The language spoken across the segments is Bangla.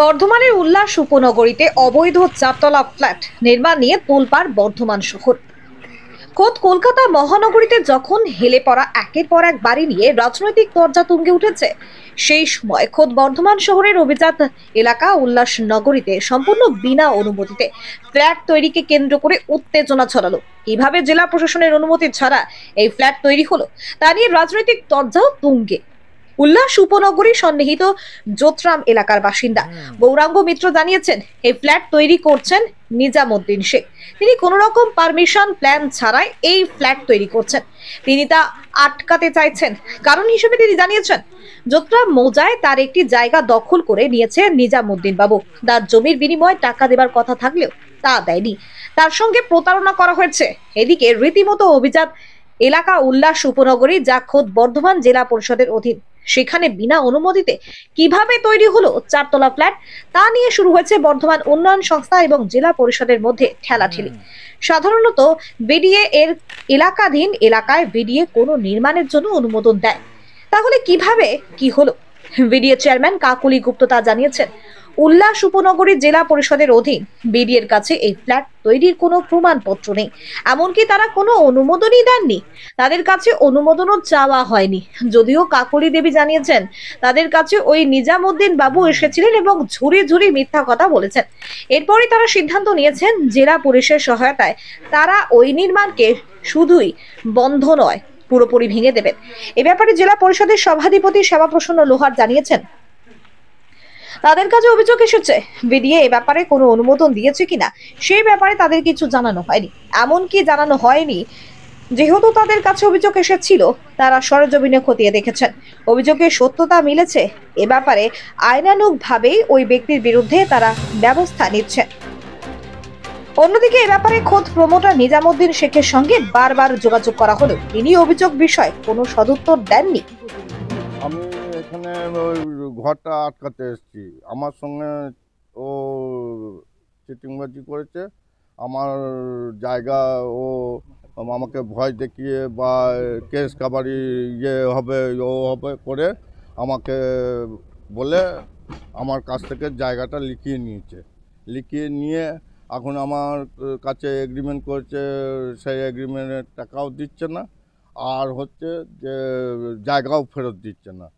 বর্ধমানের উল্লাস উপনগরীতে অবৈধ চারতলা ফ্ল্যাট নির্মাণ নিয়ে তোলপাড় বর্ধমান শহর। খোদ কলকাতা মহানগরীতে যখন হেলে পড়া একের পর এক বাড়ি নিয়ে রাজনৈতিক তরজা তুঙ্গে উঠেছে, সেই সময় খোদ বর্ধমান শহরের অভিজাত এলাকা উল্লাস নগরীতে সম্পূর্ণ বিনা অনুমতিতে ফ্ল্যাট তৈরিকে কেন্দ্র করে উত্তেজনা ছড়ালো। কিভাবে জেলা প্রশাসনের অনুমতি ছাড়া এই ফ্ল্যাট তৈরি হলো তা নিয়ে রাজনৈতিক তরজাও তুঙ্গে। উল্লাস উপনগরী সন্নিহিত জোতরাম এলাকার বাসিন্দা গৌরাঙ্গ মিত্র জানিয়েছেন, এই ফ্ল্যাট তৈরি করছেন নিজামুদ্দিন শেখ। তিনি কোন রকম পারমিশন প্ল্যান ছাড়াই এই ফ্ল্যাট তৈরি করছেন। তিনি তা আটকাতে চাইছেন। কারণ হিসেবে তিনি জানিয়েছেন, জোতরাম মৌজায় তার একটি জায়গা দখল করে নিয়েছে নিজামুদ্দিন বাবু। তার জমির বিনিময়ে টাকা দেবার কথা থাকলেও তা দেয়নি। তার সঙ্গে প্রতারণা করা হয়েছে। এদিকে রীতিমতো অভিজাত এলাকা উল্লাস উপনগরী, যা খোদ বর্ধমান জেলা পরিষদের অধীন, সেখানে বিনা অনুমতিতে কিভাবে তৈরি হলো চারতলা ফ্ল্যাট, তা নিয়ে শুরু হয়েছে বর্ধমান উন্নয়ন সংস্থা এবং জেলা পরিষদের মধ্যে ঠেলাঠেলি। সাধারণত বিডিএ এর এলাকাধীন এলাকায় বিডিএ কোনো নির্মাণের জন্য অনুমোদন দেয়, তাহলে কিভাবে কি হলো? বিডিএ চেয়ারম্যান কাকুলি গুপ্ত তা জানিয়েছেন, উল্লাস উপনগরী জেলা পরিষদের অধীন বিডিএর কাছে এই ফ্ল্যাট তৈরির কোনো প্রমাণপত্র নেই। এমনকি তারা কোনো অনুমোদনই দেননি। তাদের কাছে অনুমোদনও চাওয়া হয়নি। যদিও কাকলি দেবী জানিয়েছেন, তাদের কাছে ওই নিজামুদ্দিন বাবু এসেছিলেন এবং ঝুড়ি ঝুড়ি মিথ্যা কথা বলেছেন। এরপরই তারা সিদ্ধান্ত নিয়েছেন, জেলা পুলিশের সহায়তায় তারা ওই নির্মাণকে শুধুই বন্ধ নয়, পুরোপুরি ভেঙে দেবেন। এ ব্যাপারে জেলা পরিষদের সভাধিপতি শ্যামাপ্রসন্ন লোহার জানিয়েছেন, তাদের কাছে অভিযোগ এসেছে, বিডিএ এ ব্যাপারে কোনো অনুমোদন দিয়েছে কিনা সেই ব্যাপারে তাদের কিছু জানানো হয়নি। এমনকি জানানো হয়নি, যেহেতু তাদের কাছে অভিযোগ এসেছিল, তারা সরেজমিনে খতিয়ে দেখেছেন। অভিযোগের সত্যতা মিলেছে। এ ব্যাপারে আইনানুগভাবেই ওই ব্যক্তির বিরুদ্ধে তারা ব্যবস্থা নিচ্ছেন। অন্যদিকে এ ব্যাপারে খোদ প্রমোটার নিজামুদ্দিন শেখের সঙ্গে বারবার যোগাযোগ করা হলেও তিনি অভিযোগ বিষয়ে কোনো সদুত্তর দেননি। আমি এখানে ওই ঘরটা আটকাতে এসেছি। আমার সঙ্গে ও চিটিংবাজি করেছে। আমার জায়গা ও আমাকে ভয় দেখিয়ে বা কেস কাবারি হবে ও হবে করে আমাকে বলে আমার কাছ থেকে জায়গাটা লিখিয়ে নিয়েছে। লিখিয়ে নিয়ে এখন আমার কাছে এগ্রিমেন্ট করেছে, সেই এগ্রিমেন্টের টাকাও দিচ্ছে না, আর হচ্ছে যে জায়গাও ফেরত দিচ্ছে না।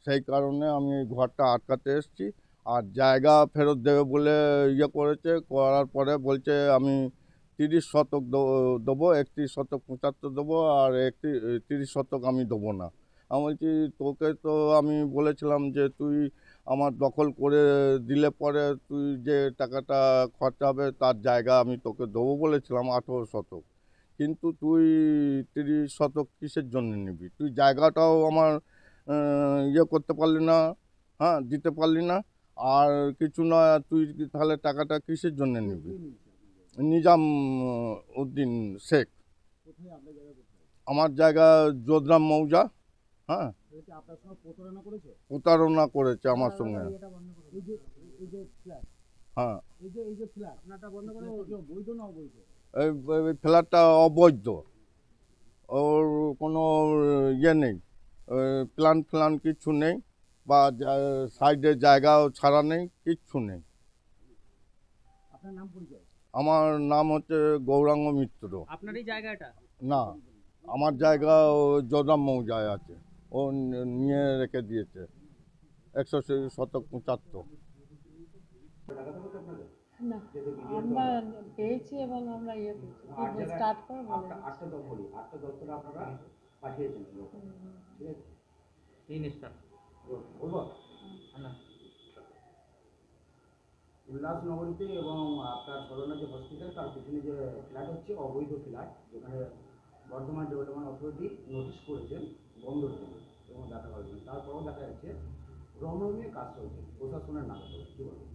সেই কারণে আমি এই ঘরটা আটকাতে এসেছি। আর জায়গা ফেরত দেবে বলে করেছে, করার পরে বলছে আমি 30 শতক দেবো, 31 শতক 75 দেবো, আর 30 শতক আমি দেবো না। আমি বলছি, তোকে তো আমি বলেছিলাম যে তুই আমার দখল করে দিলে পরে তুই যে টাকাটা খরচা হবে তার জায়গা আমি তোকে দেবো বলেছিলাম 18 শতক, কিন্তু তুই 30 শতক কিসের জন্য নিবি? তুই জায়গাটাও আমার করতে পারলি না, হ্যাঁ, দিতে পারলি না। আর কিছু না, তুই তাহলে টাকাটা কিসের জন্য নিবি? নিজাম উদ্দিন শেখ। আমার জায়গা জোদরাম মৌজা। হ্যাঁ, প্রতারণা করেছে আমার সঙ্গে। হ্যাঁ, এই ফ্ল্যাটটা অবৈধ। ওর কোনো নেই, প্ল্যান কিচ্ছু নেই, বা সাইডে জায়গাও ছাড়া নেই, কিচ্ছু নেই। আমার নাম হচ্ছে গৌরাঙ্গ মিত্র। আপনার এই জায়গাটা? না, আমার জায়গা জোদরাম মৌজায় আছে। ও নিয়ে রেখে দিয়েছে 100 শতক 75। না, আমরা পেয়েছি এবং আমরা করছি, স্টার্ট করে বলে আটটা দপ্তরে আপনারা পাঠিয়েছেন লোক, ঠিক আছে? 3 স্টার বলবো না উল্লাস নগরীতে এবং আপনার সদনা যে হসপিটাল তার পিছনে যে ফ্ল্যাট হচ্ছে অবৈধ ফ্ল্যাট, যেখানে বর্ধমান ডেভেলপমেন্ট অথরিটি নোটিশ করেছেন বন্ধর জন্য এবং দেখা করার। তারপরেও দেখা যাচ্ছে রমরমিয়ে কাজ চলছে প্রশাসনের নামে। কী বলবেন?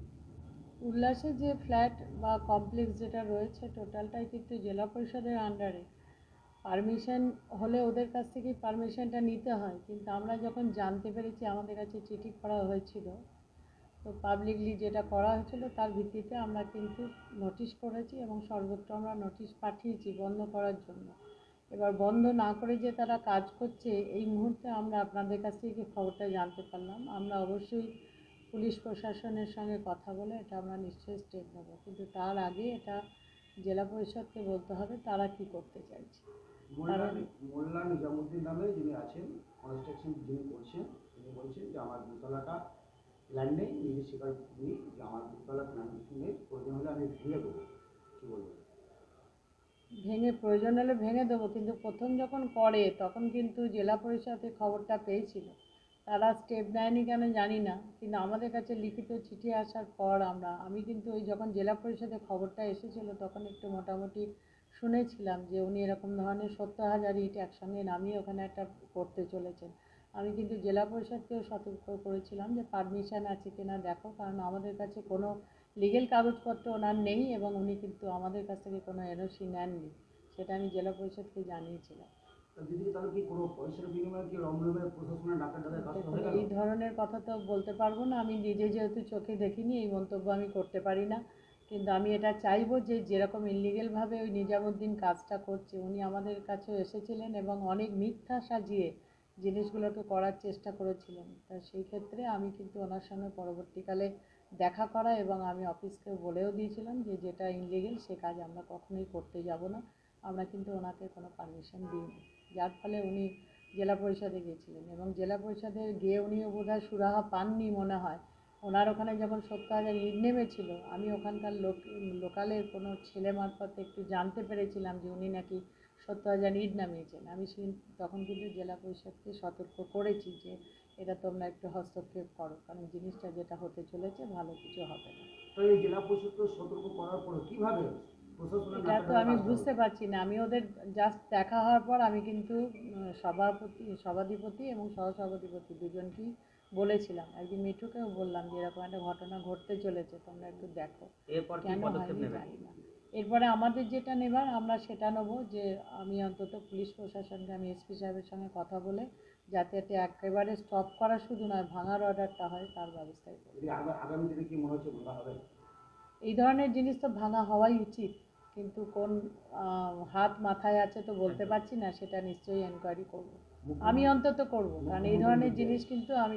উল্লাসে যে ফ্ল্যাট বা কমপ্লেক্স যেটা রয়েছে টোটালটাই কিন্তু জেলা পরিষদের আন্ডারে। পারমিশন হলে ওদের কাছ থেকেই পারমিশনটা নিতে হয়, কিন্তু আমরা যখন জানতে পেরেছি আমাদের কাছে চিঠি করা হয়েছিল, তো পাবলিকলি যেটা করা হয়েছিল তার ভিত্তিতে আমরা কিন্তু নোটিশ করেছি এবং সর্বত্র আমরা নোটিশ পাঠিয়েছি বন্ধ করার জন্য। এবার বন্ধ না করে যে তারা কাজ করছে এই মুহূর্তে আমরা আপনাদের কাছ থেকে খবরটা জানতে পারলাম। আমরা অবশ্যই পুলিশ প্রশাসনের সঙ্গে কথা বলে এটা আমরা নিশ্চয়ই স্টেপ নেব, কিন্তু তার আগে এটা জেলা পরিষদকে বলতে হবে তারা কি করতে চাইছে। মোল্লা নিজামুদ্দিন নামে যিনি আছেন, কনস্ট্রাকশন যিনি করছেন, তিনি বলছেন যে আমার দুতলাটা প্ল্যান নেই, নিজে স্বীকার করি যে আমার দুতলা প্ল্যান নেই, প্রয়োজন হলে আমি ভেঙে দেবো। কী বলবো? প্রয়োজন হলে ভেঙে দেবো, কিন্তু প্রথম যখন করে তখন কিন্তু জেলা পরিষদের খবরটা পেয়েছিল, তারা স্টেপ নেয়নি কেন জানি না, কিন্তু আমাদের কাছে লিখিত চিঠি আসার পর আমি কিন্তু ওই যখন জেলা পরিষদের খবরটা এসেছিলো তখন একটু মোটামুটি শুনেছিলাম যে উনি এরকম ধরনের 70,000 ইট একসঙ্গে নামিয়ে ওখানে একটা করতে চলেছেন। আমি কিন্তু জেলা পরিষদকেও সতর্ক করেছিলাম যে পারমিশন আছে কিনা দেখো, কারণ আমাদের কাছে কোনো লিগেল কাগজপত্র ওনার নেই এবং উনি কিন্তু আমাদের কাছ থেকে কোনো এনওসি নেননি, সেটা আমি জেলা পরিষদকে জানিয়েছিলাম। এই ধরনের কথা তো বলতে পারবো না, আমি নিজে যেহেতু চোখে দেখিনি এই মন্তব্য আমি করতে পারি না, কিন্তু আমি এটা চাইবো যে যেরকম ইনলিগেলভাবে ওই নিজামুদ্দিন কাজটা করছে, উনি আমাদের কাছেও এসেছিলেন এবং অনেক মিথ্যা সাজিয়ে জিনিসগুলোকে করার চেষ্টা করেছিলেন। তা সেই ক্ষেত্রে আমি কিন্তু ওনার সঙ্গে পরবর্তীকালে দেখা করা এবং আমি অফিসকে বলেও দিয়েছিলাম যে যেটা ইনলিগেল সে কাজ আমরা কখনোই করতে যাব না, আমরা কিন্তু ওনাকে কোনো পারমিশন দিইনি, যার ফলে উনি জেলা পরিষদে গিয়েছিলেন এবং জেলা পরিষদে গিয়ে উনিও বোধহয় সুরাহা পাননি মনে হয়। ওনার ওখানে যখন 70,000 ইট নেমেছিল, আমি ওখানকার লোকালের কোনো ছেলে মারফতে একটু জানতে পেরেছিলাম যে উনি নাকি 70,000 ইট নামিয়েছেন। আমি তখন কিন্তু জেলা পরিষদকে সতর্ক করেছি যে এটা তোমরা একটু হস্তক্ষেপ করো, কারণ জিনিসটা যেটা হতে চলেছে ভালো কিছু হবে না। তো এই জেলা পরিষদকে সতর্ক করার পর কীভাবে এটা তো আমি বুঝতে পারছি না, আমি ওদের জাস্ট দেখা হওয়ার পর আমি কিন্তু সভাধিপতি এবং সহসভাধিপতি দুজনকেই বলেছিলাম, একদিন মিঠুকেও বললাম যে এরকম একটা ঘটনা ঘটতে চলেছে, তোমরা একটু দেখো কেন হয়নি জানি না। এরপরে আমাদের যেটা নেবার আমরা সেটা নেবো, যে আমি অন্তত পুলিশ প্রশাসনকে আমি এসপি সাহেবের সঙ্গে কথা বলে যাতে এটা একেবারে স্টপ করা শুধু নয় ভাঙার অর্ডারটা হয় তার ব্যবস্থাই করি। আগামী দিনে কি মনে হচ্ছে ভাঙা হবে? এই ধরনের জিনিস তো ভাঙা হওয়াই উচিত, কিন্তু কোন হাত মাথায় আছে তো বলতে পারছি না, সেটা নিশ্চয়ই এনকোয়ারি করব, আমি অন্তত করব, কারণ এই ধরনের জিনিস কিন্তু আমি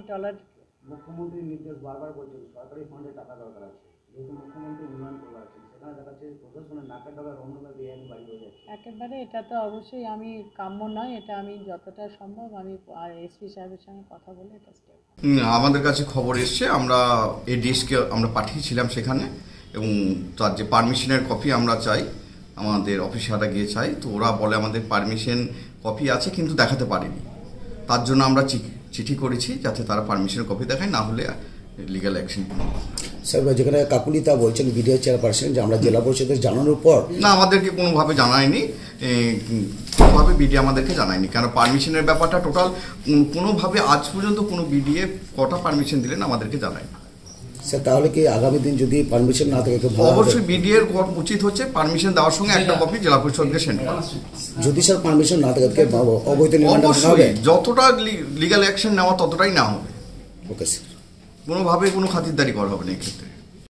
মুখ্যমন্ত্রীর নির্দেশ বারবার বলছেন সরকারি ফান্ডে টাকা দরকার আছে, যেহেতু মুখ্যমন্ত্রী উন্নয়ন করছেন সেখানে দেখা যাচ্ছে প্রশাসনের নাকের টাকা অন্যভাবে বেআইনি বাড়ি হয়ে যাচ্ছে। একেবারে এটা তো অবশ্যই আমি কাম্য নয়, এটা আমি যতটা সম্ভব আমি এসপি সাহেবের সঙ্গে কথা বলে এটা স্টেপ। আমাদের কাছে খবর এসছে, আমরা এডিএসকে আমরা পাঠিয়েছিলাম সেখানে, এবং তার যে পারমিশনের কপি আমরা চাই, আমাদের অফিসাররা গিয়ে চাই, তো ওরা বলে আমাদের পারমিশন কপি আছে কিন্তু দেখাতে পারিনি, তার জন্য আমরা চিঠি করেছি যাতে তারা পারমিশনের কপি দেখায়, না হলে লিগ্যাল অ্যাকশন। স্যার যেখানে কাকুলিতা বলছেন বিডিও চেয়ারপারসন যে আমরা জেলা পরিষদের জানানোর পর, না আমাদেরকে কোনোভাবে জানায়নি, কোনোভাবে বিডিএ আমাদেরকে জানায়নি, কেন পারমিশনের ব্যাপারটা টোটাল কোনোভাবে আজ পর্যন্ত কোনো বিডিএ কটা পারমিশন দিলেন আমাদেরকে জানায়নি। স্যার তাহলে কি আগামী দিন যদি পারমিশন না থাকে অবশ্যই বিডিএর উচিত হচ্ছে পারমিশন দেওয়ার সঙ্গে একটা কপি জেলা পরিষদকে সেন্ড করা। যদি স্যার পারমিশন না থাকে অবৈধ নির্মাণ অবশ্যই যতটা লিগ্যাল অ্যাকশন নেওয়া ততটাই না হবে। ওকে স্যার, কোনোভাবে কোনো খাতিরদারি করা হবে না এক্ষেত্রে।